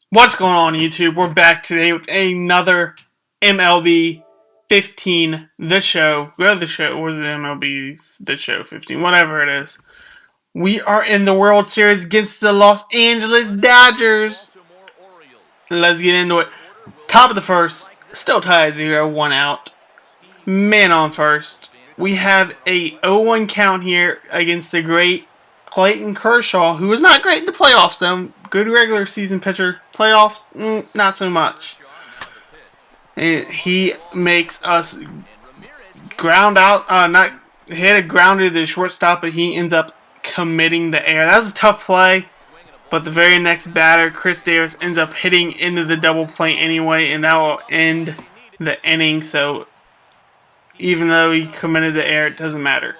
What's going on, YouTube? We're back today with another MLB 15 The Show. Go to the show. Or is it MLB The Show 15? Whatever it is. We are in the World Series against the Los Angeles Dodgers. Let's get into it. Top of the first. Still tied 0, 1 out. Man on first. We have a 0-1 count here against the great Clayton Kershaw, who was not great in the playoffs, though. Good regular season pitcher. Playoffs, not so much. And he makes us ground out, not hit a grounder to the shortstop, but he ends up committing the error. That was a tough play, but the very next batter, Chris Davis, ends up hitting into the double play anyway, and that will end the inning. So even though he committed the error, it doesn't matter.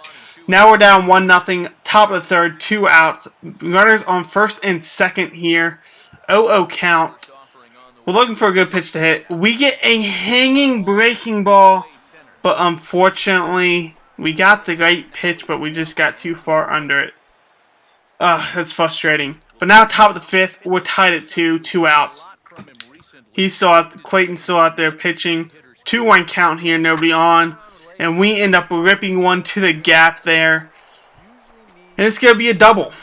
Now we're down 1-0, top of the third, 2 outs. Runners on first and second here. 0-0 count. We're looking for a good pitch to hit. We get a hanging breaking ball, but unfortunately, we got the right pitch, but we just got too far under it. That's frustrating. But now top of the fifth, we're tied at 2 outs. Clayton's still out there pitching. 2-1 count here, nobody on. And we end up ripping one to the gap there. And it's going to be a double.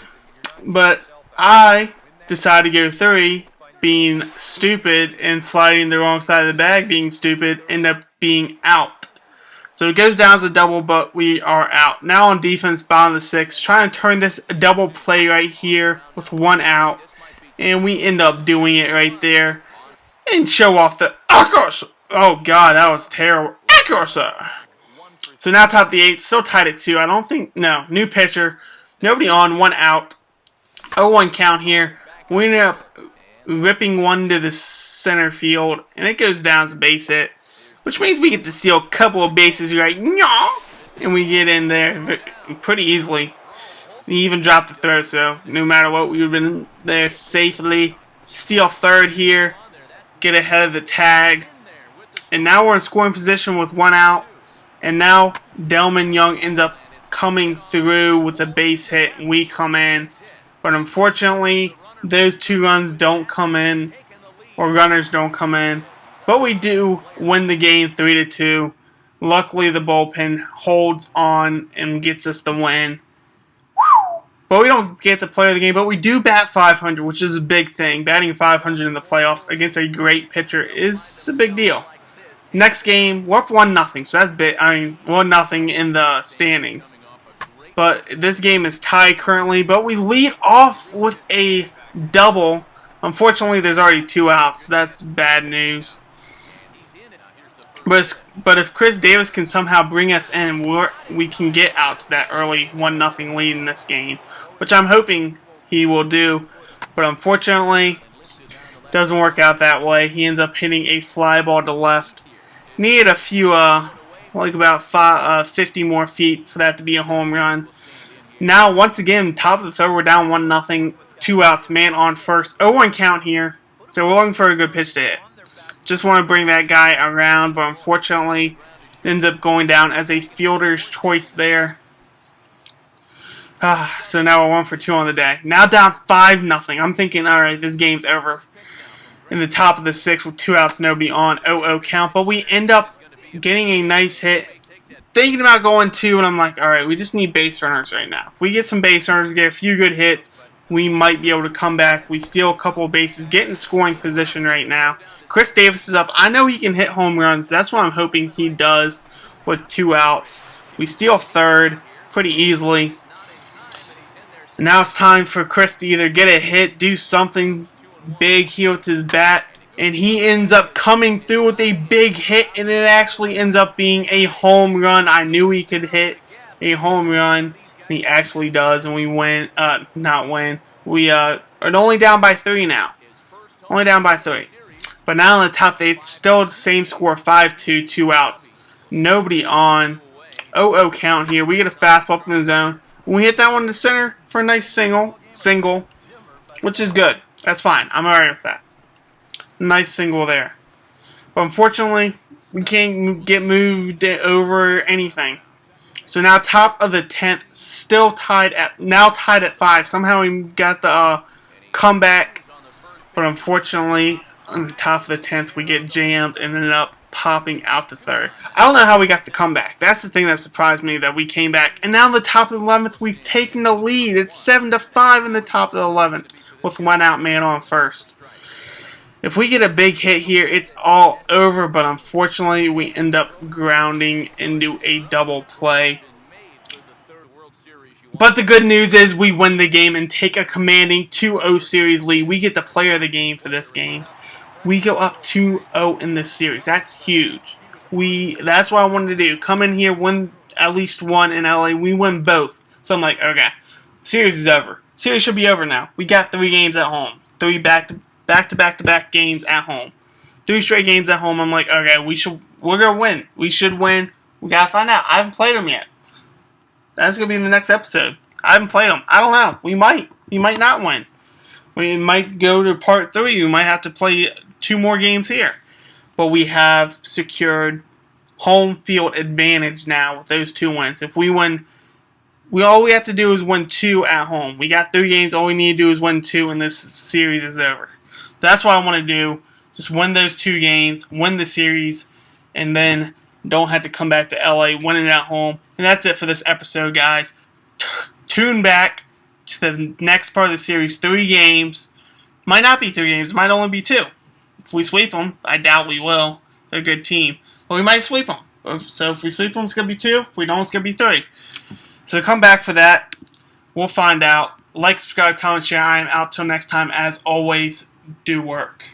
But I decided to go 3, being stupid, and sliding the wrong side of the bag, being stupid, end up being out. So it goes down as a double, but we are out. Now on defense, bottom of the 6th, trying to turn this double play right here with 1 out. And we end up doing it right there. And show off the accuracy. Oh, God, that was terrible. Accuracy. So now top of the 8th, still tied at 2. I don't think, no, new pitcher, nobody on, 1 out. 0-1 count here. We end up ripping one to the center field, and it goes down as a base hit, which means we get to steal a couple of bases right, and we get in there pretty easily. We even dropped the throw, so no matter what, we would have been there safely. Steal third here, get ahead of the tag, and now we're in scoring position with 1 out. And now Delman Young ends up coming through with a base hit, and we come in. But unfortunately, those 2 runs don't come in, or runners don't come in. But we do win the game 3-2. Luckily, the bullpen holds on and gets us the win. But we don't get the player of the game, but we do bat 500, which is a big thing. Batting 500 in the playoffs against a great pitcher is a big deal. Next game, we're up 1-0, so that's big. 1-0 in the standings. But this game is tied currently, but we lead off with a double. Unfortunately, there's already 2 outs, so that's bad news. But if Chris Davis can somehow bring us in, we can get out to that early 1-0 lead in this game, which I'm hoping he will do. But unfortunately, it doesn't work out that way. He ends up hitting a fly ball to left. Needed a few, like about 50 more feet for that to be a home run. Now, once again, top of the third, we're down 1-0, 2 outs, man on first. 0-1 count here, so we're looking for a good pitch to hit. Just want to bring that guy around, but unfortunately, ends up going down as a fielder's choice there. So now we're 1 for 2 on the day. Now down 5-0. I'm thinking, all right, this game's over. In the top of the 6th with 2 outs, nobody on, 0-0 count. But we end up getting a nice hit. Thinking about going 2, and I'm like, alright, we just need base runners right now. If we get some base runners, get a few good hits, we might be able to come back. We steal a couple of bases, get in scoring position right now. Chris Davis is up. I know he can hit home runs. That's what I'm hoping he does with 2 outs. We steal third pretty easily. And now it's time for Chris to either get a hit, do something big here with his bat, and he ends up coming through with a big hit, and it actually ends up being a home run. I knew he could hit a home run, and he actually does, and we win, not win, we are only down by 3 now, only down by 3, but now in the top 8, still the same score, 5-2, 2 outs, nobody on, 0-0 count here. We get a fastball up in the zone, we hit that one to center for a nice single, which is good. That's fine. I'm alright with that. Nice single there. But unfortunately, we can't get moved over anything. So now top of the 10th, still tied at 5. Somehow we got the comeback But unfortunately, on the top of the 10th, we get jammed and ended up popping out to third. I don't know how we got the comeback. That's the thing that surprised me, that we came back. And now in the top of the 11th, we've taken the lead. It's 7-5 in the top of the 11th with one out man on first. If we get a big hit here, it's all over. But unfortunately, we end up grounding into a double play. But the good news is we win the game and take a commanding 2-0 series lead. We get the player of the game for this game. We go up 2-0 in this series. That's huge. That's what I wanted to do. Come in here, win at least one in LA. We win both. So I'm like, okay, series is over. Series should be over now. We got 3 games at home. 3 back-to-back games at home. 3 straight games at home. I'm like, okay, we're gonna win. We should win. We gotta find out. I haven't played them yet. That's going to be in the next episode. I haven't played them. I don't know. We might. We might not win. We might go to part 3. We might have to play 2 more games here. But we have secured home field advantage now with those 2 wins. If we win, all we have to do is win 2 at home. We got 3 games. All we need to do is win 2 and this series is over. That's what I want to do. Just win those 2 games, win the series, and then don't have to come back to LA, win it at home. And that's it for this episode, guys. Tune back to the next part of the series. 3 games. Might not be 3 games. It might only be 2. If we sweep them, I doubt we will. They're a good team. But we might sweep them. So if we sweep them, it's going to be 2. If we don't, it's going to be 3. So come back for that. We'll find out. Like, subscribe, comment, share. I am out till next time. As always, do work.